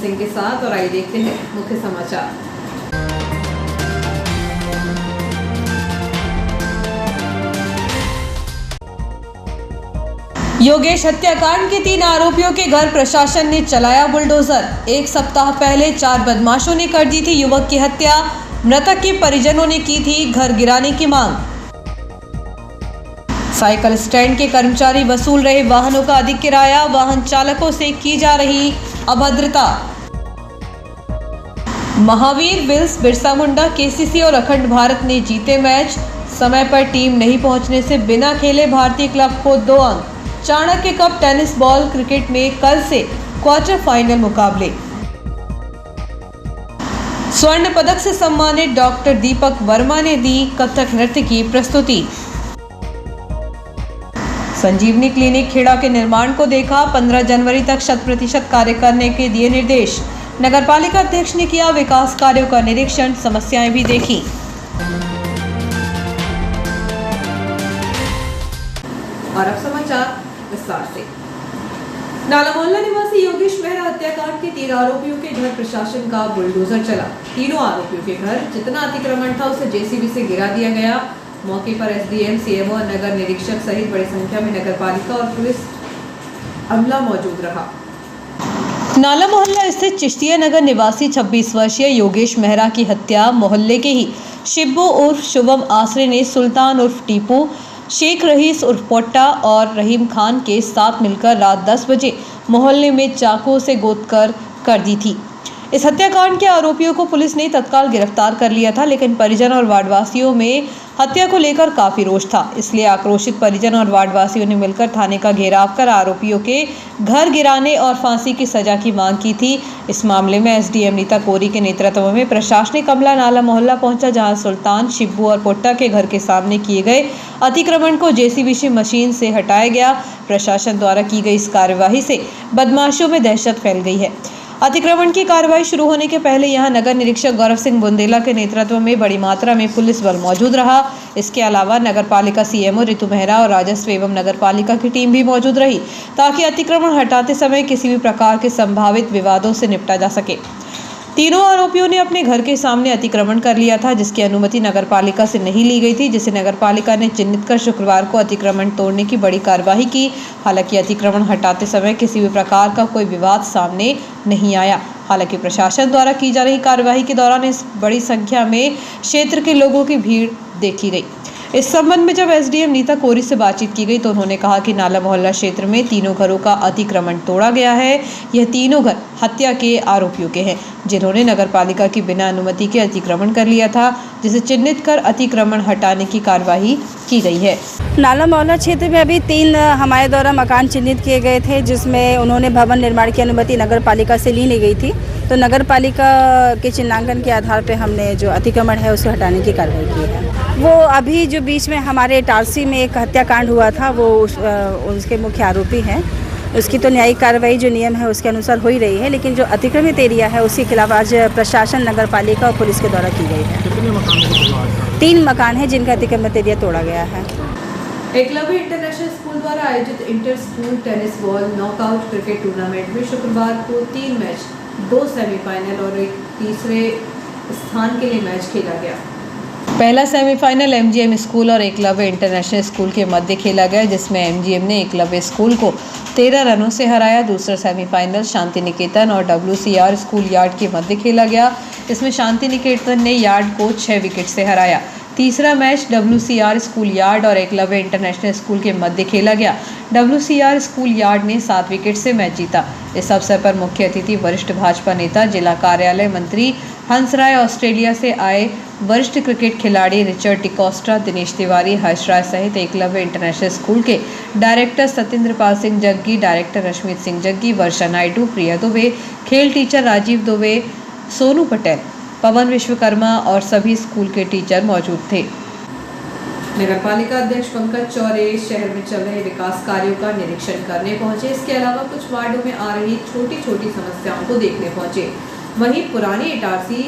सिंह के साथ। और आइए देखते हैं मुख्य समाचार। योगेश हत्याकांड के 3 आरोपियों के घर प्रशासन ने चलाया बुलडोजर। एक सप्ताह पहले 4 बदमाशों ने कर दी थी युवक की हत्या। मृतक के परिजनों ने की थी घर गिराने की मांग। साइकिल स्टैंड के कर्मचारी वसूल रहे वाहनों का अधिक किराया। वाहन चालकों से की जा रही अभद्रता। महावीर, विल्स, बिरसा मुंडा, केसीसी और अखंड भारत ने जीते मैच। समय पर टीम नहीं पहुंचने से बिना खेले भारतीय क्लब को 2 अंक। Chanakya cup tennis ball cricket में कल से क्वार्टर फाइनल मुकाबले। स्वर्ण पदक से सम्मानित डॉक्टर दीपक वर्मा ने दी कथक नृत्य की प्रस्तुति। संजीवनी क्लिनिक खेड़ा के निर्माण को देखा। 15 जनवरी तक 100% कार्य करने के दिए निर्देश। नगरपालिका अध्यक्ष ने किया विकास कार्यों का निरीक्षण, समस्याएं भी देखी। और अब समाचार विस्तार से। नाला मोहल्ला निवासी योगेश मेहरा हत्याकांड के 3 आरोपियों के घर प्रशासन का बुलडोजर चला। तीनों आरोपियों के घर जितना अतिक्रमण था उसे जेसीबी से गिरा दिया गया। मौके पर एसडीएम, सीएमओ, नगर निरीक्षक सहित बड़ी संख्या में नगरपालिका और पुलिस अमला मौजूद रहा। नाला मोहल्ला स्थित चिश्तिया नगर निवासी 26 वर्षीय योगेश मेहरा की हत्या मोहल्ले के ही शिब्बू उर्फ शुभम आसरे ने सुल्तान उर्फ टीपू, शेख रईस उर्फ पोट्टा और रहीम खान के साथ मिलकर रात 10 बजे मोहल्ले में चाकू से गोद कर दी थी। इस हत्याकांड के आरोपियों को पुलिस ने तत्काल गिरफ्तार कर लिया था, लेकिन परिजन और वार्डवासियों में हत्या को लेकर काफी रोष था। इसलिए आक्रोशित परिजन और वार्डवासियों ने मिलकर थाने का घेराव कर आरोपियों के घर गिराने और फांसी की सजा की मांग की थी। इस मामले में एसडीएम नीता कोरी के नेतृत्व में प्रशासनिक अमला नाला मोहल्ला पहुंचा, जहां सुल्तान, शिब्बू और पोट्टा के घर के सामने किए गए अतिक्रमण को जेसीबी मशीन से हटाया गया। प्रशासन द्वारा की गई इस कार्यवाही से बदमाशों में दहशत फैल गई है। अतिक्रमण की कार्रवाई शुरू होने के पहले यहां नगर निरीक्षक गौरव सिंह बुंदेला के नेतृत्व में बड़ी मात्रा में पुलिस बल मौजूद रहा। इसके अलावा नगरपालिका सीएमओ रितु मेहरा और राजस्व एवं नगरपालिका की टीम भी मौजूद रही, ताकि अतिक्रमण हटाते समय किसी भी प्रकार के संभावित विवादों से निपटा जा सके। तीनों आरोपियों ने अपने घर के सामने अतिक्रमण कर लिया था, जिसकी अनुमति नगरपालिका से नहीं ली गई थी, जिसे नगरपालिका ने चिन्हित कर शुक्रवार को अतिक्रमण तोड़ने की बड़ी कार्यवाही की। हालांकि अतिक्रमण हटाते समय किसी भी प्रकार का कोई विवाद सामने नहीं आया। हालांकि प्रशासन द्वारा की जा रही कार्यवाही के दौरान इस बड़ी संख्या में क्षेत्र के लोगों की भीड़ देखी गई। इस संबंध में जब एसडीएम नीता कोरी से बातचीत की गई तो उन्होंने कहा कि नाला मोहल्ला क्षेत्र में 3 घरों का अतिक्रमण तोड़ा गया है। यह 3 घर हत्या के आरोपियों के हैं, जिन्होंने नगरपालिका की बिना अनुमति के अतिक्रमण कर लिया था, जिसे चिन्हित कर अतिक्रमण हटाने की कार्यवाही की गई है। नाला मोहल्ला क्षेत्र में अभी 3 हमारे द्वारा मकान चिन्हित किए गए थे, जिसमें उन्होंने भवन निर्माण की अनुमति नगरपालिका से ली नहीं गई थी। तो नगरपालिका के चिन्हांकन के आधार पर हमने जो अतिक्रमण है उसे हटाने की कार्रवाई की है। वो अभी जो बीच में हमारे इटारसी में एक हत्याकांड हुआ था, वो उसके मुख्य आरोपी हैं। उसकी तो न्यायिक कार्रवाई जो नियम है उसके अनुसार हो ही रही है, लेकिन जो अतिक्रमित एरिया है उसके खिलाफ आज प्रशासन, नगरपालिका और पुलिस के द्वारा की गई है। कितने मकान हैं? 3 मकान है जिनका अतिक्रमित एरिया तोड़ा गया है। एकलव्य इंटरनेशनल स्कूल द्वारा आयोजित inter school tennis ball knockout cricket tournament में शुक्रवार को 3 मैच, 2 सेमीफाइनल और एक तीसरे स्थान के लिए मैच खेला गया। पहला सेमीफाइनल एमजीएम स्कूल और एकलव्य इंटरनेशनल स्कूल के मध्य खेला गया, जिसमें एमजीएम ने एकलव्य स्कूल को 13 रनों से हराया। दूसरा सेमीफाइनल शांति निकेतन और डब्ल्यूसीआर स्कूल यार्ड के मध्य खेला गया। इसमें शांति निकेतन ने यार्ड को 6 विकेट से हराया। तीसरा मैच डब्ल्यूसीआर स्कूल यार्ड और एकलव्य इंटरनेशनल स्कूल के मध्य खेला गया। डब्ल्यूसीआर स्कूल यार्ड ने 7 विकेट से मैच जीता। इस अवसर पर मुख्य अतिथि वरिष्ठ भाजपा नेता, जिला कार्यालय मंत्री हंसराय, ऑस्ट्रेलिया से आए वरिष्ठ क्रिकेट खिलाड़ी रिचर्ड डिकोस्टा, दिनेश तिवारी, हर्ष राय सहित एकलव्य इंटरनेशनल स्कूल के डायरेक्टर सत्येंद्र पाल सिंह जग्गी, डायरेक्टर रश्मित सिंह जग्गी, वर्षा नायडू, प्रिया दुबे, खेल टीचर राजीव दुबे, सोनू पटेल, पवन विश्वकर्मा और सभी स्कूल के टीचर मौजूद थे। नगरपालिका अध्यक्ष पंकज चौरे शहर में चल रहे विकास कार्यों का निरीक्षण करने पहुंचे। इसके अलावा कुछ वार्डों में आ रही छोटी छोटी समस्याओं को देखने पहुंचे। वहीं पुरानी इटारसी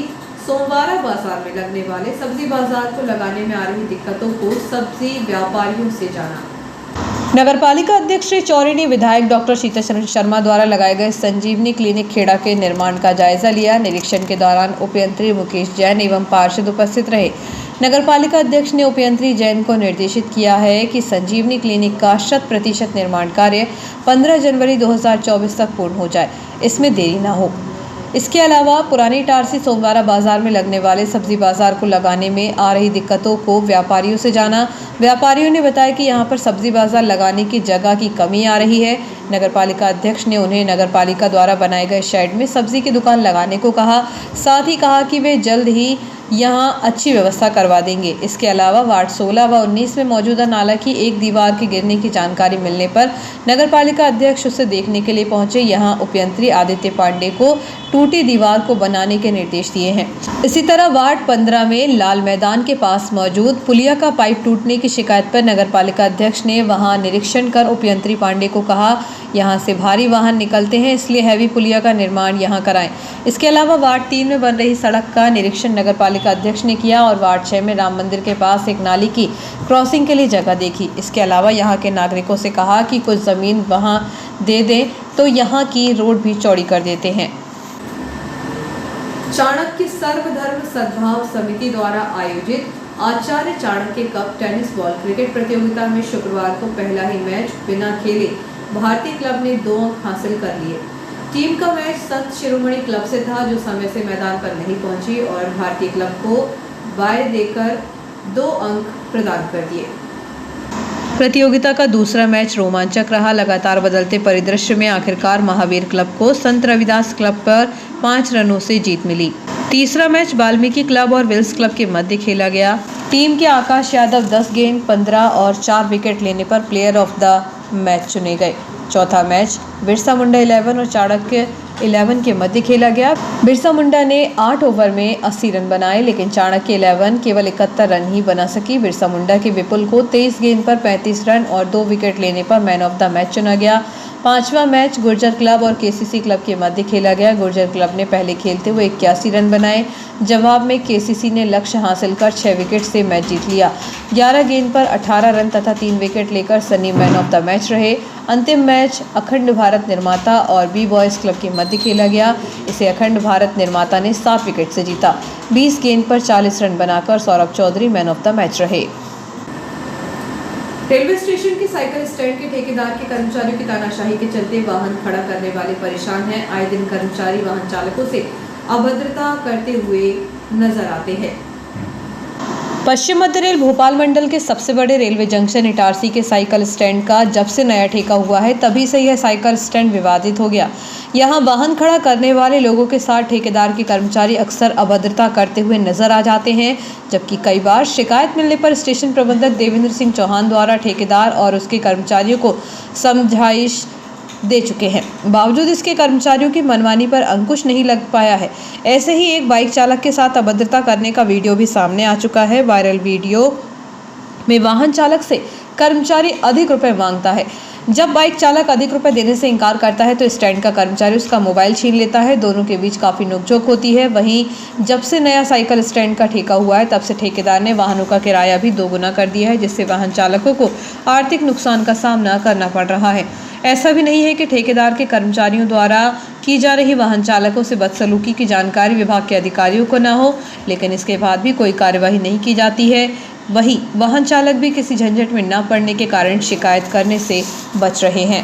सोमवारा बाजार में लगने वाले सब्जी बाजार को लगाने में आ रही दिक्कतों को सब्जी व्यापारियों से जाना। नगरपालिका अध्यक्ष श्री चौरी ने विधायक डॉक्टर शीतल शर्मा द्वारा लगाए गए संजीवनी क्लिनिक खेड़ा के निर्माण का जायजा लिया। निरीक्षण के दौरान उपयंत्री मुकेश जैन एवं पार्षद उपस्थित रहे। नगरपालिका अध्यक्ष ने उपयंत्री जैन को निर्देशित किया है कि संजीवनी क्लिनिक का 100% निर्माण कार्य 15 जनवरी 2024 तक पूर्ण हो जाए, इसमें देरी न हो। इसके अलावा पुरानी इटारसी सोमवारा बाजार में लगने वाले सब्जी बाजार को लगाने में आ रही दिक्कतों को व्यापारियों से जाना। व्यापारियों ने बताया कि यहां पर सब्जी बाजार लगाने की जगह की कमी आ रही है। नगरपालिका अध्यक्ष ने उन्हें नगरपालिका द्वारा बनाए गए शेड में सब्जी की दुकान लगाने को कहा। साथ ही कहा कि वे जल्द ही यहां अच्छी व्यवस्था करवा देंगे। इसके अलावा वार्ड 16 व 19 में मौजूदा नाला की एक दीवार के गिरने की जानकारी मिलने पर नगरपालिका अध्यक्ष उसे देखने के लिए पहुंचे। यहां उपयंत्री आदित्य पांडे को टूटी दीवार को बनाने के निर्देश दिए हैं। इसी तरह वार्ड 15 में लाल मैदान के पास मौजूद पुलिया का पाइप टूटने की शिकायत पर नगरपालिका अध्यक्ष ने वहां निरीक्षण कर उपयंत्री पांडे को कहा, यहां से भारी वाहन निकलते हैं, इसलिए हैवी पुलिया का निर्माण यहां कराएं। इसके अलावा वार्ड 3 में बन रही सड़क का निरीक्षण नगरपालिका अध्यक्ष ने किया और वार्ड 6 में राम मंदिर के पास एक नाली की क्रॉसिंग के लिए जगह देखी। इसके अलावा यहां के नागरिकों से कहा कि कुछ जमीन वहां दे दें तो यहां की रोड भी चौड़ी कर देते हैं। चाणक्य सर्वधर्म सद्भाव समिति द्वारा आयोजित Acharya Chanakya cup tennis ball cricket प्रतियोगिता में शुक्रवार को पहला ही मैच बिना खेले भारतीय क्लब ने 2 अंक हासिल कर लिए। टीम का मैच संत शिरोमणि क्लब से था, जो समय से मैदान पर नहीं पहुंची और भारतीय क्लब को बाय देकर 2 अंक प्रदान कर दिए। प्रतियोगिता का दूसरा मैच रोमांचक रहा। लगातार बदलते परिदृश्य में आखिरकार महावीर क्लब को संत रविदास क्लब पर 5 रनों से जीत मिली। तीसरा मैच वाल्मीकि क्लब और विल्स क्लब के मध्य खेला गया। टीम के आकाश यादव 10 गेंद 15 और 4 विकेट लेने पर प्लेयर ऑफ द मैच चुने गए। चौथा मैच बिरसा मुंडा 11 और चाणक्य 11 के मध्य खेला गया। बिरसा मुंडा ने 8 ओवर में 80 रन बनाए, लेकिन चाणक्य 11 केवल 71 रन ही बना सकी। बिरसा मुंडा के विपुल को 23 गेंद पर 35 रन और 2 विकेट लेने पर मैन ऑफ द मैच चुना गया। पांचवा मैच गुर्जर क्लब और केसीसी क्लब के मध्य खेला गया। गुर्जर क्लब ने पहले खेलते हुए 81 रन बनाए। जवाब में केसीसी ने लक्ष्य हासिल कर 6 विकेट से मैच जीत लिया। 11 गेंद पर 18 रन तथा 3 विकेट लेकर Sunny man of the match रहे। अंतिम मैच अखंड भारत निर्माता और बी बॉयज क्लब के मध्य खेला गया। इसे अखंड भारत निर्माता ने 7 विकेट से जीता। 20 गेंद पर 40 रन बनाकर Saurabh Chaudhary man of the match रहे। रेलवे स्टेशन के साइकिल स्टैंड के ठेकेदार के कर्मचारियों की तानाशाही के चलते वाहन खड़ा करने वाले परेशान हैं। आए दिन कर्मचारी वाहन चालकों से अभद्रता करते हुए नजर आते हैं। पश्चिम मध्य रेल भोपाल मंडल के सबसे बड़े रेलवे जंक्शन इटारसी के साइकिल स्टैंड का जब से नया ठेका हुआ है, तभी से यह साइकिल स्टैंड विवादित हो गया। यहां वाहन खड़ा करने वाले लोगों के साथ ठेकेदार के कर्मचारी अक्सर अभद्रता करते हुए नजर आ जाते हैं, जबकि कई बार शिकायत मिलने पर स्टेशन प्रबंधक देवेंद्र सिंह चौहान द्वारा ठेकेदार और उसके कर्मचारियों को समझाइश दे चुके हैं। बावजूद इसके कर्मचारियों की मनमानी पर अंकुश नहीं लग पाया है। ऐसे ही एक बाइक चालक के साथ अभद्रता करने का वीडियो भी सामने आ चुका है। वायरल वीडियो में वाहन चालक से कर्मचारी अधिक रुपए मांगता है। जब बाइक चालक अधिक रुपए देने से इनकार करता है तो स्टैंड का कर्मचारी उसका मोबाइल छीन लेता है। दोनों के बीच काफी नोकझोंक होती है। वहीं जब से नया साइकिल स्टैंड का ठेका हुआ है, तब से ठेकेदार ने वाहनों का किराया भी दोगुना कर दिया है, जिससे वाहन चालकों को आर्थिक नुकसान का सामना करना पड़ रहा है। ऐसा भी नहीं है कि ठेकेदार के कर्मचारियों द्वारा की जा रही वाहन चालकों से बदसलूकी की जानकारी विभाग के अधिकारियों को न हो, लेकिन इसके बाद भी कोई कार्यवाही नहीं की जाती है। वहीं वाहन चालक भी किसी झंझट में न पड़ने के कारण शिकायत करने से बच रहे हैं।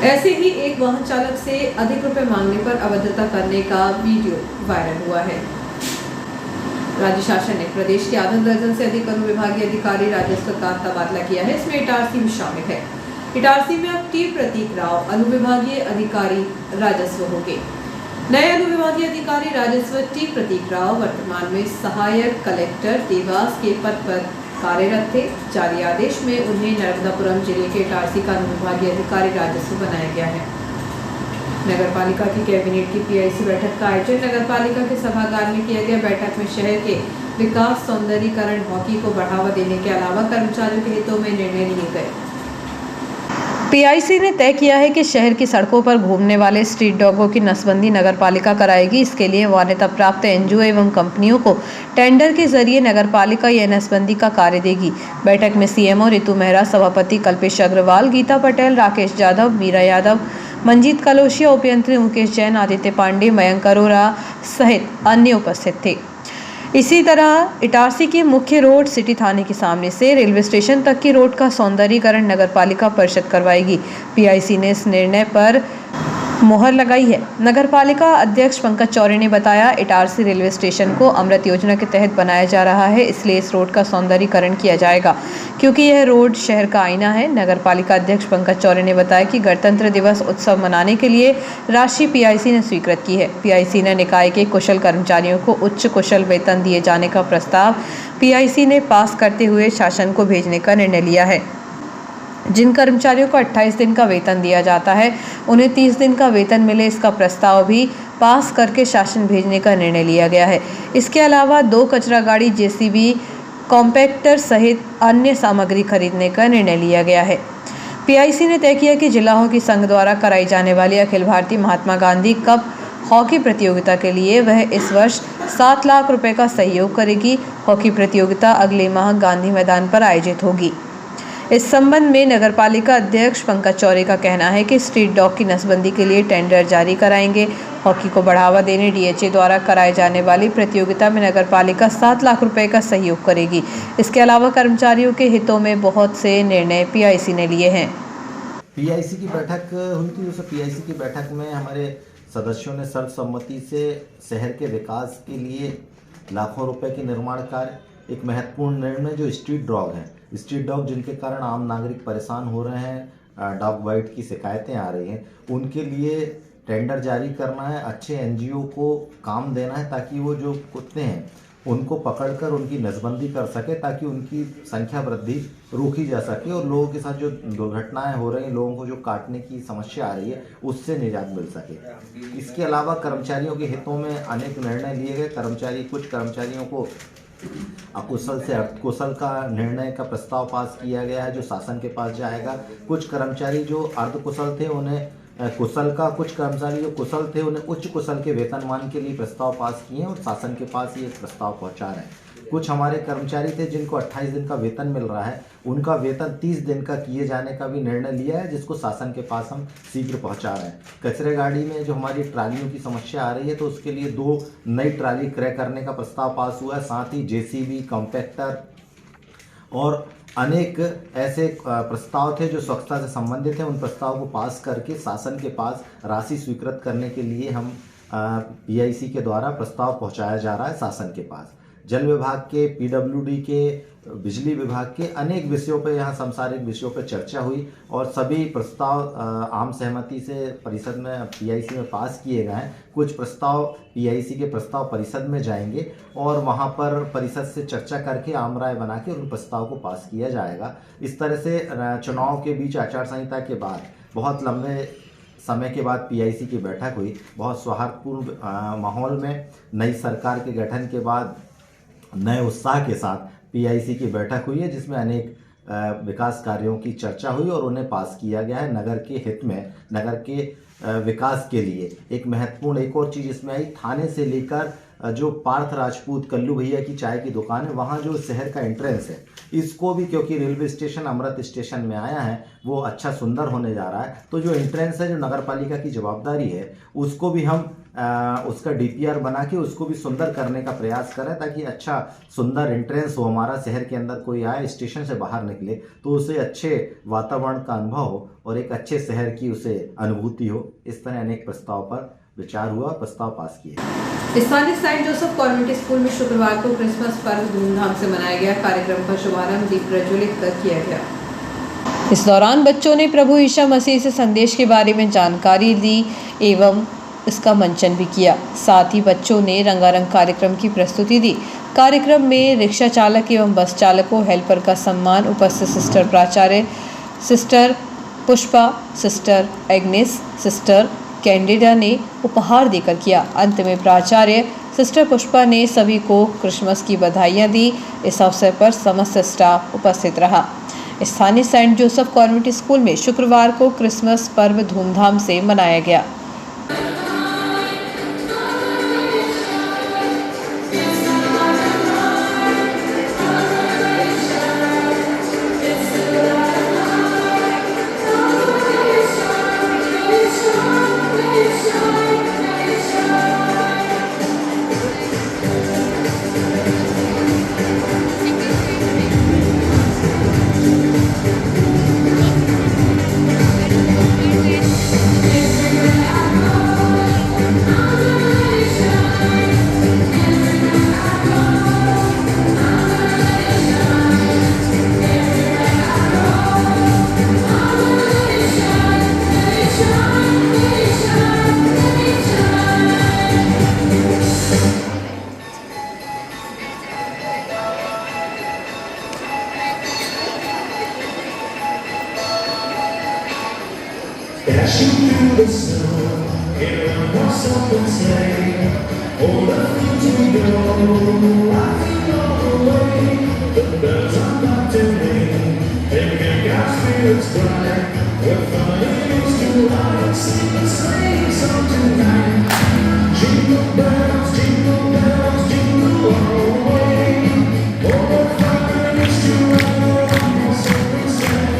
ऐसे ही एक वाहन चालक से अधिक रुपए मांगने पर अभद्रता करने का वीडियो वायरल हुआ है। राज्य शासन ने प्रदेश के आधा दर्जन से अधिक अनुविभागीय अधिकारी राजस्व का तबादला किया है। इसमें इटारसी भी शामिल है। इटारसी में अब टी प्रतीक राव अनुविभागीय अधिकारी राजस्व होंगे। नए अनुविभागीय अधिकारी राजस्व टी प्रतीक राव वर्तमान में सहायक कलेक्टर देवास के पद पर कार्यरत थे। जारी आदेश में उन्हें नर्मदापुरम जिले के इटारसी का अनुविभागीय अधिकारी राजस्व बनाया गया है। नगरपालिका की कैबिनेट की पीआईसी बैठक का आयोजन नगरपालिका के सभागार में किया गया। बैठक में शहर के विकास, सौंदर्यीकरण, हॉकी को बढ़ावा देने के अलावा कर्मचारियों के हितों में निर्णय लिए गए। पीआईसी ने तय किया है कि शहर की सड़कों पर घूमने वाले स्ट्रीट डॉगों की नसबंदी नगरपालिका कराएगी। इसके लिए मान्यता प्राप्त एनजीओ एवं कंपनियों को टेंडर के जरिए नगरपालिका यह नसबंदी का कार्य देगी। बैठक में सीएमओ रितु मेहरा, सभापति कल्पेश अग्रवाल, गीता पटेल, राकेश यादव, मीरा यादव, मंजीत कलोशिया, उपयंत्री मुकेश जैन, आदित्य पांडे, मयंक अरोरा सहित अन्य उपस्थित थे। इसी तरह इटारसी की मुख्य रोड सिटी थाने के सामने से रेलवे स्टेशन तक की रोड का सौंदर्यीकरण नगरपालिका परिषद करवाएगी। पीआईसी ने इस निर्णय पर मोहर लगाई है। नगरपालिका अध्यक्ष पंकज चौरे ने बताया, इटारसी रेलवे स्टेशन को अमृत योजना के तहत बनाया जा रहा है, इसलिए इस रोड का सौंदर्यीकरण किया जाएगा क्योंकि यह रोड शहर का आईना है। नगरपालिका अध्यक्ष पंकज चौरे ने बताया कि गणतंत्र दिवस उत्सव मनाने के लिए राशि पीआईसी ने स्वीकृत की है। पीआईसी ने निकाय के कुशल कर्मचारियों को उच्च कुशल वेतन दिए जाने का प्रस्ताव पीआईसी ने पास करते हुए शासन को भेजने का निर्णय लिया है। जिन कर्मचारियों को 28 दिन का वेतन दिया जाता है, उन्हें 30 दिन का वेतन मिले, इसका प्रस्ताव भी पास करके शासन भेजने का निर्णय लिया गया है। इसके अलावा 2 कचरा गाड़ी, जेसीबी, कॉम्पैक्टर सहित अन्य सामग्री खरीदने का निर्णय लिया गया है। पीआईसी ने तय किया कि जिला हॉकी संघ द्वारा कराई जाने वाली अखिल भारतीय महात्मा गांधी कप हॉकी प्रतियोगिता के लिए वह इस वर्ष 7 लाख रुपए का सहयोग करेगी। हॉकी प्रतियोगिता अगले माह गांधी मैदान पर आयोजित होगी। इस संबंध में नगरपालिका अध्यक्ष पंकज चौरे का कहना है कि स्ट्रीट डॉग की नसबंदी के लिए टेंडर जारी कराएंगे। हॉकी को बढ़ावा देने डीएचए द्वारा कराए जाने वाली प्रतियोगिता में नगरपालिका 7 लाख रुपए का सहयोग करेगी। इसके अलावा कर्मचारियों के हितों में बहुत से निर्णय पीआईसी ने लिए हैं। पीआईसी की बैठक हुई थी। उस पीआईसी की बैठक में हमारे सदस्यों ने सर्वसम्मति से शहर के विकास के लिए लाखों रुपए के निर्माण कार्य, एक महत्वपूर्ण निर्णय जो स्ट्रीट डॉग हैं, स्ट्रीट डॉग जिनके कारण आम नागरिक परेशान हो रहे हैं, डॉग बाइट की शिकायतें आ रही हैं, उनके लिए टेंडर जारी करना है। अच्छे एनजीओ को काम देना है ताकि वो जो कुत्ते हैं उनको पकड़कर उनकी नसबंदी कर सके, ताकि उनकी संख्या वृद्धि रोकी जा सके और लोगों के साथ जो दुर्घटनाएं हो रही हैं, लोगों को जो काटने की समस्या आ रही है, उससे निजात मिल सके। इसके अलावा कर्मचारियों के हितों में अनेक निर्णय लिए गए। कुछ कर्मचारियों को अकुशल से अर्धकुशल का निर्णय का प्रस्ताव पास किया गया है, जो शासन के पास जाएगा। कुछ कर्मचारी जो अर्धकुशल थे उन्हें कुशल का, कुछ कर्मचारी जो कुशल थे उन्हें उच्च कुशल के वेतनमान के लिए प्रस्ताव पास किए हैं और शासन के पास ये प्रस्ताव पहुंचा रहे हैं। कुछ हमारे कर्मचारी थे जिनको 28 दिन का वेतन मिल रहा है, उनका वेतन 30 दिन का किए जाने का भी निर्णय लिया है, जिसको शासन के पास हम शीघ्र पहुंचा रहे हैं। कचरे गाड़ी में जो हमारी ट्रालियों की समस्या आ रही है, तो उसके लिए 2 नई ट्राली क्रय करने का प्रस्ताव पास हुआ है। साथ ही जेसीबी, कॉम्पैक्टर और अनेक ऐसे प्रस्ताव थे जो स्वच्छता से संबंधित हैं। उन प्रस्ताव को पास करके शासन के पास राशि स्वीकृत करने के लिए हम पीआईसी के द्वारा प्रस्ताव पहुंचाया जा रहा है शासन के पास। जल विभाग के, पीडब्ल्यूडी के, बिजली विभाग के अनेक विषयों पर, यहाँ सांसारिक विषयों पर चर्चा हुई और सभी प्रस्ताव आम सहमति से परिषद में, पीआईसी में पास किए गए हैं। कुछ प्रस्ताव पीआईसी के प्रस्ताव परिषद में जाएंगे और वहाँ पर परिषद से चर्चा करके आम राय बना के उन प्रस्ताव को पास किया जाएगा। इस तरह से चुनाव के बीच, आचार संहिता के बाद, बहुत लंबे समय के बाद पीआईसी की बैठक हुई। बहुत सौहार्दपूर्ण माहौल में नई सरकार के गठन के बाद नए उत्साह के साथ पीआईसी की बैठक हुई है, जिसमें अनेक विकास कार्यों की चर्चा हुई और उन्हें पास किया गया है नगर के हित में, नगर के विकास के लिए। एक महत्वपूर्ण एक और चीज़ इसमें आई, थाने से लेकर जो पार्थ राजपूत कल्लू भैया की चाय की दुकान है, वहाँ जो शहर का एंट्रेंस है, इसको भी, क्योंकि रेलवे स्टेशन अमृत स्टेशन में आया है, वो अच्छा सुंदर होने जा रहा है, तो जो एंट्रेंस है, जो नगरपालिका की जवाबदारी है, उसको भी हम उसका डीपीआर बना के उसको भी सुंदर करने का प्रयास करें, ताकि अच्छा सुंदर एंट्रेंस हो हमारा। शहर के अंदर कोई आए, स्टेशन से बाहर निकले तो उसे अच्छे वातावरण का अनुभव हो और एक अच्छे शहर की उसे अनुभूति हो। इस तरह अनेक प्रस्ताव पर विचार हुआ, प्रस्ताव पास किए। स्थानीय सेंट जोसेफ कॉन्वेंट स्कूल में शुक्रवार को क्रिसमस पर्व धूमधाम से मनाया गया। कार्यक्रम का शुभारंभ दीप प्रज्वलित कर किया गया। इस दौरान बच्चों ने प्रभु यीशु मसीह से संदेश के बारे में जानकारी दी एवं इसका मंचन भी किया। साथ ही बच्चों ने रंगारंग कार्यक्रम की प्रस्तुति दी। कार्यक्रम में रिक्शा चालक एवं बस चालकों, हेल्पर का सम्मान उपस्थित सिस्टर प्राचार्य, sister Pushpa, sister Agnes, sister Candida ने उपहार देकर किया। अंत में प्राचार्य सिस्टर पुष्पा ने सभी को क्रिसमस की बधाइयां दी। इस अवसर पर समस्त स्टाफ उपस्थित रहा। स्थानीय सेंट जोसेफ कॉन्वेंट स्कूल में शुक्रवार को क्रिसमस पर्व धूमधाम से मनाया गया। Dashing through the snow in a horse open sleigh, old enough to go, laughing all the way. The bells are not to ring, making our spirits bright. With fun it is to ride, sing a sleigh song tonight. Jingle bells, jingle all the way. Oh, what fun it is to ride on this open sleigh.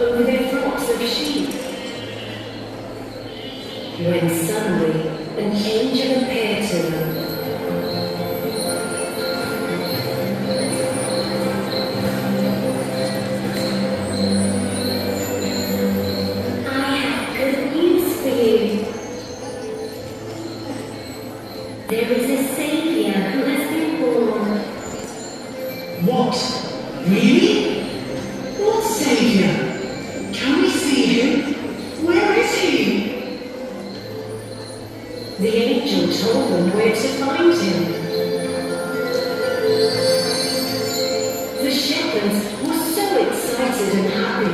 over their flocks of sheep. When suddenly an angel appeared to them. I have good news for you. There is a Savior who has been born. What? Really? What Savior? Can we see him? Where is he? The angel told them where to find him. The shepherds were so excited and happy.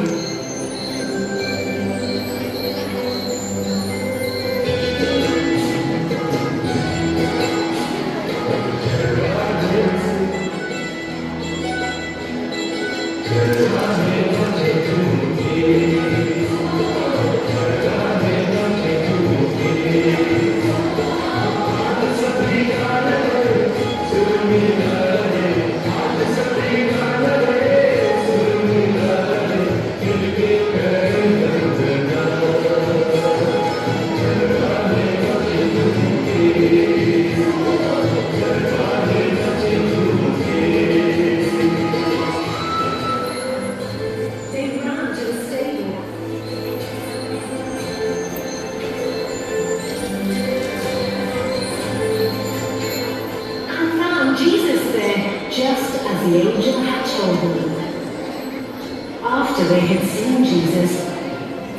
they had seen Jesus.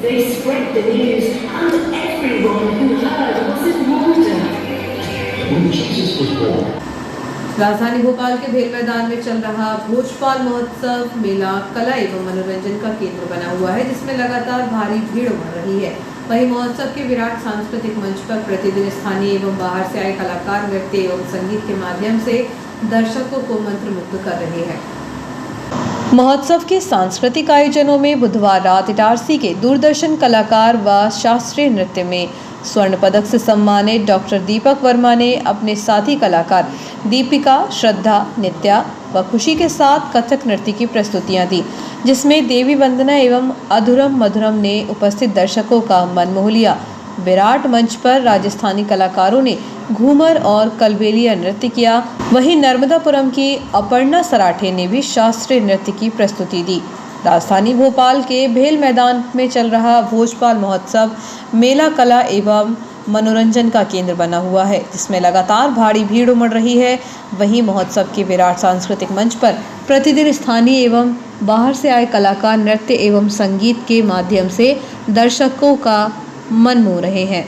They spread the news, and everyone who heard was in wonder. When Jesus was born, राजधानी भोपाल के भेल मैदान में चल रहा भोजपाल महोत्सव मेला कला एवं मनोरंजन का केंद्र बना हुआ है, जिसमें लगातार भारी भीड़ उमड़ रही है। वहीं महोत्सव के विराट सांस्कृतिक मंच पर प्रतिदिन स्थानीय एवं बाहर से आए कलाकार नृत्य एवं संगीत के माध्यम से दर्शकों को मंत्रमुग्ध कर रहे हैं। महोत्सव के सांस्कृतिक आयोजनों में बुधवार रात इटारसी के दूरदर्शन कलाकार व शास्त्रीय नृत्य में स्वर्ण पदक से सम्मानित डॉक्टर दीपक वर्मा ने अपने साथी कलाकार दीपिका, श्रद्धा, नित्या व खुशी के साथ कथक नृत्य की प्रस्तुतियां दी, जिसमें देवी वंदना एवं अधुरम मधुरम ने उपस्थित दर्शकों का मन मोह लिया। विराट मंच पर राजस्थानी कलाकारों ने घूमर और कलबेलिया नृत्य किया। वहीं नर्मदापुरम की अपर्णा सराठे ने भी शास्त्रीय नृत्य की प्रस्तुति दी। राजधानी भोपाल के भेल मैदान में चल रहा भोजपाल महोत्सव मेला कला एवं मनोरंजन का केंद्र बना हुआ है, जिसमें लगातार भारी भीड़ उमड़ रही है। वहीं महोत्सव के विराट सांस्कृतिक मंच पर प्रतिदिन स्थानीय एवं बाहर से आए कलाकार नृत्य एवं संगीत के माध्यम से दर्शकों का मन मोह रहे हैं।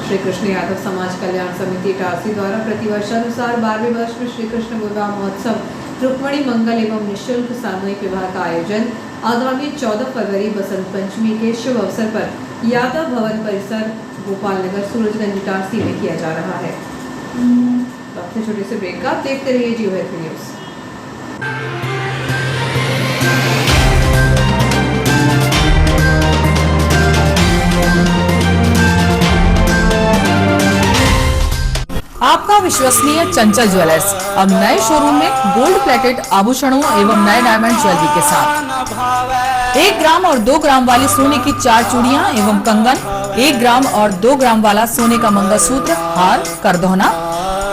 श्री कृष्ण यादव समाज कल्याण समिति इटारसी द्वारा प्रतिवर्षानुसार 12वें वर्ष में श्री कृष्ण विवाह महोत्सव रुक्मणी मंगल एवं निःशुल्क सामूहिक विवाह का आयोजन आगामी 14 फरवरी बसंत पंचमी के शुभ अवसर पर यादव भवन परिसर गोपाल नगर सूरजगंज इटारसी में किया जा रहा है। वक्त है छोटे से ब्रेक का, देखते रहिए जियो हेल्थ न्यूज। आपका विश्वसनीय चंचल ज्वेलर्स अब नए शोरूम में गोल्ड प्लेटेड आभूषणों एवं नए डायमंड ज्वेलरी के साथ 1 ग्राम और 2 ग्राम वाली सोने की 4 चूड़ियां एवं कंगन, 1 ग्राम और 2 ग्राम वाला सोने का मंगलसूत्र, हार, करदोना,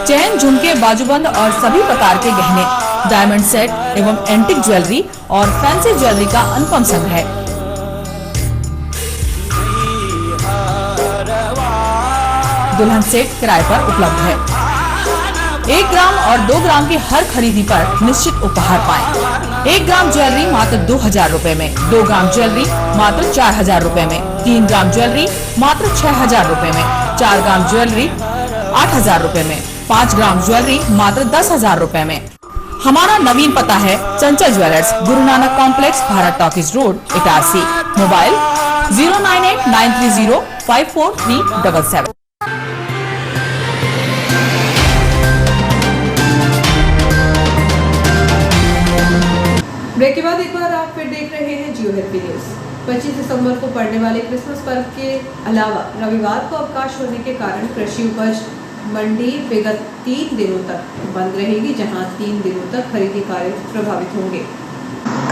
चैन, झुमके, बाजूबंद और सभी प्रकार के गहने, डायमंड सेट एवं एंटिक ज्वेलरी और फैंसी ज्वेलरी का अनुपम संग्रह। दुल्हन सेट किराए पर उपलब्ध है। 1 ग्राम और 2 ग्राम की हर खरीदी पर निश्चित उपहार पाएं। 1 ग्राम ज्वेलरी मात्र 2000 रुपए में, 2 ग्राम ज्वेलरी मात्र 4000 रुपए में, 3 ग्राम ज्वेलरी मात्र 6000 रुपए में, 4 ग्राम ज्वेलरी 8000 रुपए में, 5 ग्राम ज्वेलरी मात्र 10000 रुपए में। हमारा नवीन पता है Chanchal jewellers, Guru Nanak complex, Bharat talkies road, Itarsi. Mobile 09893054377। Break के बाद एक बार आप फिर देख रहे हैं जियो हेल्थ न्यूज। 25 दिसंबर को पड़ने वाले क्रिसमस पर्व के अलावा रविवार को अवकाश होने के कारण कृषि उपज मंडी विगत 3 दिनों तक बंद रहेगी, जहां 3 दिनों तक खरीदी कार्य प्रभावित होंगे।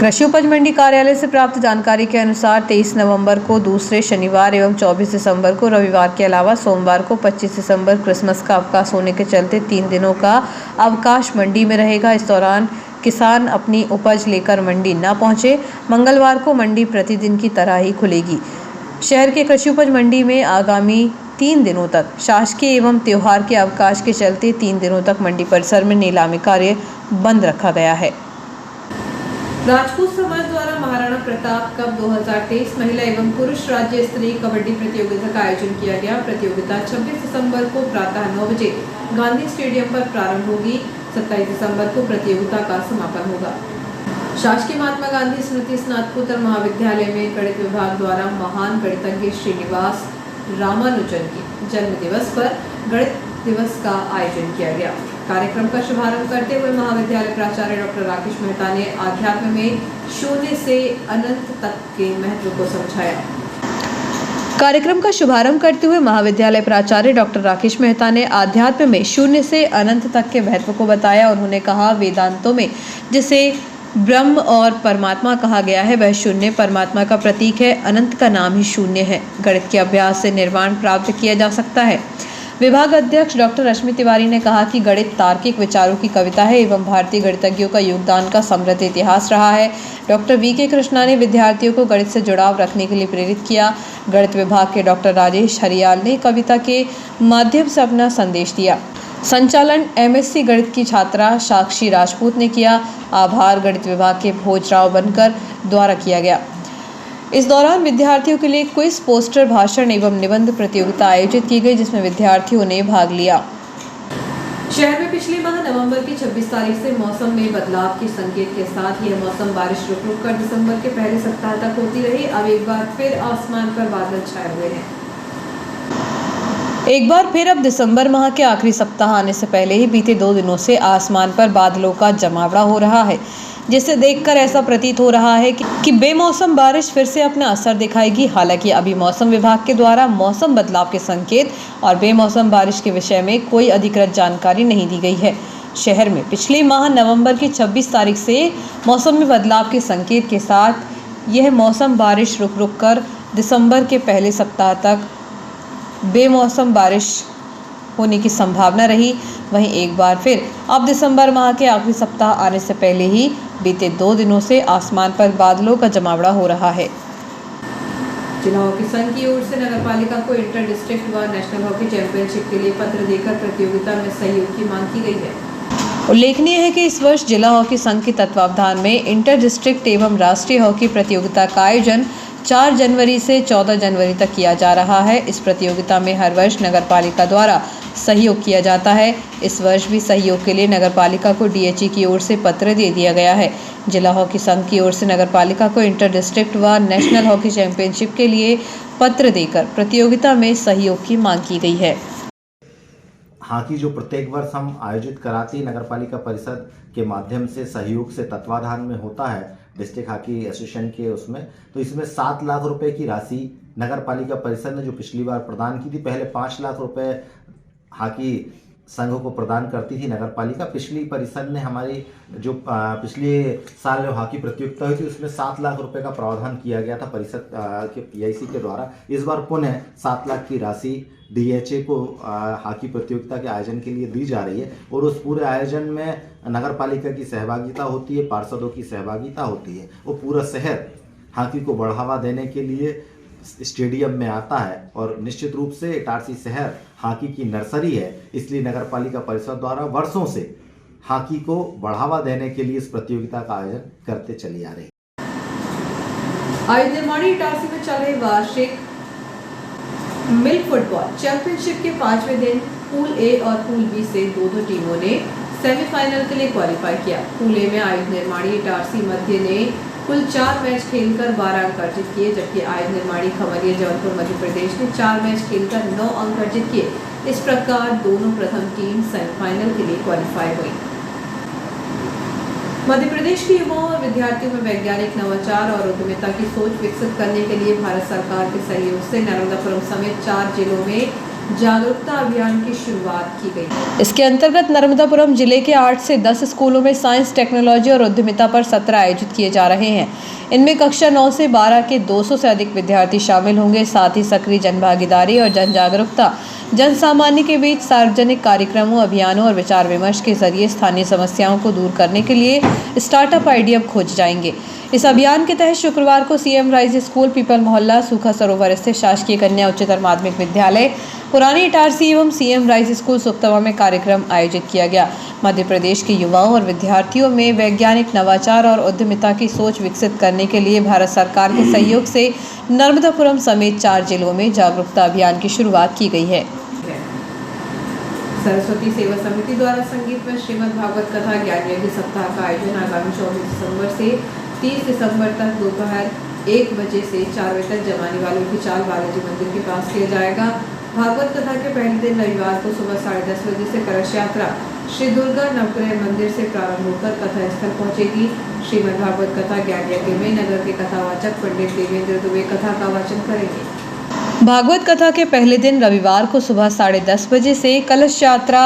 कृषि उपज मंडी कार्यालय से प्राप्त जानकारी के अनुसार 23 नवंबर को दूसरे शनिवार एवं 24 दिसंबर को रविवार के अलावा सोमवार को 25 दिसंबर क्रिसमस का अवकाश होने के चलते 3 दिनों का अवकाश मंडी में रहेगा। इस दौरान किसान अपनी उपज लेकर मंडी न पहुंचे। मंगलवार को मंडी प्रतिदिन की तरह ही खुलेगी। शहर के कृषि उपज मंडी में आगामी 3 दिनों तक शासकीय एवं त्योहार के अवकाश के चलते 3 दिनों तक मंडी परिसर में नीलामी कार्य बंद रखा गया है। राजपूत समाज द्वारा महाराणा प्रताप कप 2023 महिला एवं पुरुष राज्य स्तरीय कबड्डी प्रतियोगिता का आयोजन किया गया। प्रतियोगिता 26 दिसंबर को प्रातः 9 बजे गांधी स्टेडियम पर प्रारंभ होगी। 27 दिसंबर को प्रतियोगिता का समापन होगा। शासकीय महात्मा गांधी स्मृति स्नातकोत्तर महाविद्यालय में गणित विभाग द्वारा महान गणितज्ञ श्रीनिवास रामानुजन के जन्म दिवस पर गणित दिवस का आयोजन किया गया। कार्यक्रम का शुभारंभ करते हुए महाविद्यालय प्राचार्य डॉक्टर राकेश मेहता ने आध्यात्म में शून्य से अनंत तक के महत्व को समझाया। कार्यक्रम का शुभारंभ करते हुए महाविद्यालय प्राचार्य डॉक्टर राकेश मेहता ने आध्यात्म में शून्य से अनंत तक के महत्व को बताया। उन्होंने कहा, वेदांतों में जिसे ब्रह्म और परमात्मा कहा गया है वह शून्य परमात्मा का प्रतीक है। अनंत का नाम ही शून्य है। गणित के अभ्यास से निर्वाण प्राप्त किया जा सकता है। विभाग अध्यक्ष डॉक्टर रश्मि तिवारी ने कहा कि गणित तार्किक विचारों की कविता है एवं भारतीय गणितज्ञों का योगदान का समृद्ध इतिहास रहा है। Doctor VK. कृष्णा ने विद्यार्थियों को गणित से जुड़ाव रखने के लिए प्रेरित किया। गणित विभाग के डॉक्टर राजेश हरियाल ने कविता के माध्यम से अपना संदेश दिया। संचालन एमएससी गणित की छात्रा साक्षी राजपूत ने किया। आभार गणित विभाग के भोजराव बनकर द्वारा किया गया। इस दौरान विद्यार्थियों के लिए क्विज, पोस्टर, भाषण एवं निबंध प्रतियोगिता आयोजित की गई, जिसमें विद्यार्थियों ने भाग लिया। शहर में पिछले माह नवंबर की 26 तारीख से मौसम में बदलाव के संकेत के साथ यह मौसम बारिश रुक रुक कर दिसंबर के पहले सप्ताह तक होती रही। अब एक बार फिर आसमान पर बादल छाए हुए हैं। एक बार फिर अब दिसंबर माह के आखिरी सप्ताह आने से पहले ही बीते 2 दिनों से आसमान पर बादलों का जमावड़ा हो रहा है, जिसे देखकर ऐसा प्रतीत हो रहा है कि बेमौसम बारिश फिर से अपना असर दिखाएगी। हालांकि अभी मौसम विभाग के द्वारा मौसम बदलाव के संकेत और बेमौसम बारिश के विषय में कोई अधिकृत जानकारी नहीं दी गई है। शहर में पिछले माह नवंबर की 26 तारीख से मौसम में बदलाव के संकेत के साथ यह मौसम बारिश रुक रुक कर दिसंबर के पहले सप्ताह तक बेमौसम बारिश होने की संभावना रही। वहीं एक बार फिर अब दिसंबर माह के आखिरी सप्ताह आने से पहले ही बीते 2 दिनों से आसमान पर बादलों का जमावड़ा हो रहा है। जिला हॉकी संघ की ओर से नगरपालिका को इंटर डिस्ट्रिक्ट व नेशनल हॉकी चैंपियनशिप के लिए पत्र देकर प्रतियोगिता में सहयोग की मांग की गई है। उल्लेखनीय है कि इस वर्ष जिला हॉकी संघ के तत्वावधान में इंटर डिस्ट्रिक्ट एवं राष्ट्रीय हॉकी प्रतियोगिता का आयोजन 4 जनवरी से 14 जनवरी तक किया जा रहा है। इस प्रतियोगिता में हर वर्ष नगरपालिका द्वारा सहयोग किया जाता है। इस वर्ष भी सहयोग के लिए नगरपालिका को डीएचई की ओर से पत्र दे दिया गया है। जिला हॉकी संघ की ओर से नगरपालिका को इंटर डिस्ट्रिक्ट व नेशनल हॉकी चैंपियनशिप के लिए पत्र देकर प्रतियोगिता में सहयोग की मांग की गई है। हॉकी जो प्रत्येक वर्ष हम आयोजित कराती नगरपालिका परिषद के माध्यम से सहयोग से तत्वाधान में होता है डिस्ट्रिक्ट हॉकी एसोसिएशन के उसमें, तो इसमें 7 लाख रुपए की राशि नगरपालिका परिषद ने जो पिछली बार प्रदान की थी, पहले 5 लाख रुपए हॉकी संघ को प्रदान करती थी नगरपालिका। पिछली परिषद ने हमारी जो पिछले साल जो हॉकी प्रतियोगिता हुई थी उसमें 7 लाख रुपए का प्रावधान किया गया था परिषद के पीआईसी के द्वारा। इस बार पुनः 7 लाख की राशि डीएचए को हॉकी प्रतियोगिता के आयोजन के लिए दी जा रही है और उस पूरे आयोजन में नगरपालिका की सहभागिता होती है, पार्षदों की सहभागिता होती है और पूरा शहर हॉकी को बढ़ावा देने के लिए स्टेडियम में आता है। और निश्चित रूप से इटारसी शहर हॉकी की नर्सरी है, इसलिए नगरपालिका परिषद द्वारा वर्षों से हॉकी को बढ़ावा देने के लिए इस प्रतियोगिता का आयोजन करते चली आ रही। आयुध निर्माणी इटारसी में चल रहे वार्षिक मिल्क फुटबॉल चैंपियनशिप के 5वें दिन पूल ए और पूल बी से 2-2 टीमों ने सेमीफाइनल के लिए क्वालिफाई किया। पूल ए में आयुध निर्माणी इटारसी मध्य ने कुल 4 मैच खेलकर 12 अंक अर्जित किए, जबकि आयुध निर्माणी खमरिया जौनपुर मध्य प्रदेश ने 4 मैच खेलकर 9 अंक अर्जित किए। इस प्रकार दोनों प्रथम टीम सेमीफाइनल के लिए क्वालिफाई हुई। मध्य प्रदेश के युवाओं और विद्यार्थियों में वैज्ञानिक नवाचार और उद्यमिता की सोच विकसित करने के लिए भारत सरकार के सहयोग से नर्मदापुरम समेत 4 जिलों में जागरूकता अभियान की शुरुआत की गई। इसके अंतर्गत नर्मदापुरम जिले के 8 से 10 स्कूलों में साइंस, टेक्नोलॉजी और उद्यमिता पर सत्र आयोजित किए जा रहे हैं। इनमें कक्षा 9 से 12 के 200 से अधिक विद्यार्थी शामिल होंगे। साथ ही सक्रिय जनभागीदारी और जन जागरूकता, जन सामान्य के बीच सार्वजनिक कार्यक्रमों, अभियानों और विचार विमर्श के जरिए स्थानीय समस्याओं को दूर करने के लिए स्टार्टअप आइडिया खोज जाएंगे। इस अभियान के तहत शुक्रवार को सीएम राइज स्कूल, पीपल मोहल्ला, सूखा सरोवर स्थित शासकीय कन्या उच्चतर माध्यमिक विद्यालय पुरानी इटारसी एवं सीएम राइज स्कूल सुक्तवा में कार्यक्रम आयोजित किया गया। मध्य प्रदेश के युवाओं और विद्यार्थियों में वैज्ञानिक नवाचार और उद्यमिता की सोच विकसित करने के लिए भारत सरकार के सहयोग से नर्मदापुरम समेत 4 जिलों में जागरूकता अभियान की शुरुआत की गई है। सरस्वती सेवा समिति द्वारा संगीत में श्रीमद् भागवत कथा ज्ञान यज्ञ सप्ताह का आयोजन आगामी 24 दिसंबर से 30 दिसंबर तक दोपहर 1 बजे से 4 बजे तक जमानी वाले विचार बालाजी मंदिर के पास किया जाएगा। भागवत कथा के पहले दिन रविवार को सुबह 10:30 बजे से कलश यात्रा श्री दुर्गा नवग्रह मंदिर से प्रारंभ होकर कथा स्थल पहुंचेगी। श्रीमद् भागवत कथा ज्ञान यज्ञ में नगर के कथावाचक पंडित देवेंद्र दुबे कथा का वाचन करेंगे। भागवत कथा के पहले दिन रविवार को सुबह 10:30 बजे से कलश यात्रा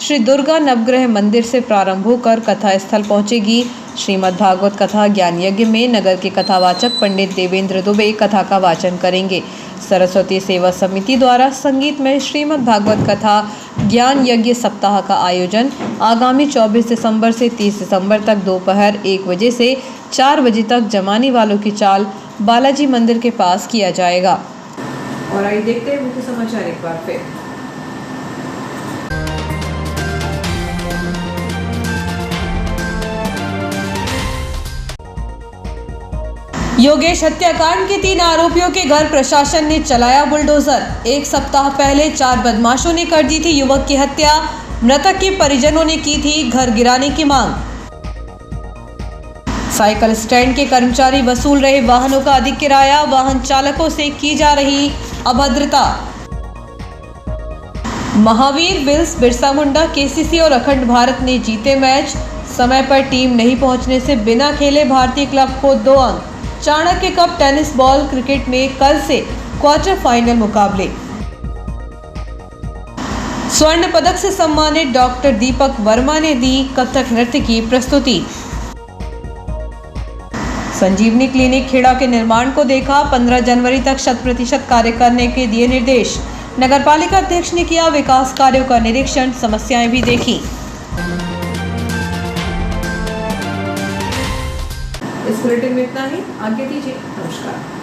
श्री दुर्गा नवग्रह मंदिर से प्रारंभ होकर कथा स्थल पहुंचेगी। श्रीमद् भागवत कथा ज्ञान यज्ञ में नगर के कथावाचक पंडित देवेंद्र दुबे कथा का वाचन करेंगे। सरस्वती सेवा समिति द्वारा संगीत में श्रीमद् भागवत कथा ज्ञान यज्ञ सप्ताह का आयोजन आगामी 24 दिसंबर से 30 दिसंबर तक दोपहर 1 बजे से 4 बजे तक जमानी वालों की चाल बालाजी मंदिर के पास किया जाएगा। और आइए देखते हैं मुख्य समाचार एक बार फिर। योगेश हत्याकांड के 3 आरोपियों के घर प्रशासन ने चलाया बुलडोजर। एक सप्ताह पहले 4 बदमाशों ने कर दी थी युवक की हत्या। मृतक के परिजनों ने की थी घर गिराने की मांग। साइकिल स्टैंड के कर्मचारी वसूल रहे वाहनों का अधिक किराया। वाहन चालकों से की जा रही अभद्रता। महावीर, विल्स, बिरसा मुंडा, केसीसी और अखंड भारत ने जीते मैच। समय पर टीम नहीं पहुंचने से बिना खेले भारतीय क्लब को 2 अंक। Chanakya cup tennis ball cricket में कल से क्वार्टर फाइनल मुकाबले। स्वर्ण पदक से सम्मानित डॉक्टर दीपक वर्मा ने दी कथक नृत्य की प्रस्तुति। संजीवनी क्लिनिक खेड़ा के निर्माण को देखा। 15 जनवरी तक 100% कार्य करने के दिए निर्देश। नगरपालिका अध्यक्ष ने किया विकास कार्यों का निरीक्षण, समस्याएं भी देखी। इस बुलेटिन में इतना ही। आगे दीजिए। नमस्कार।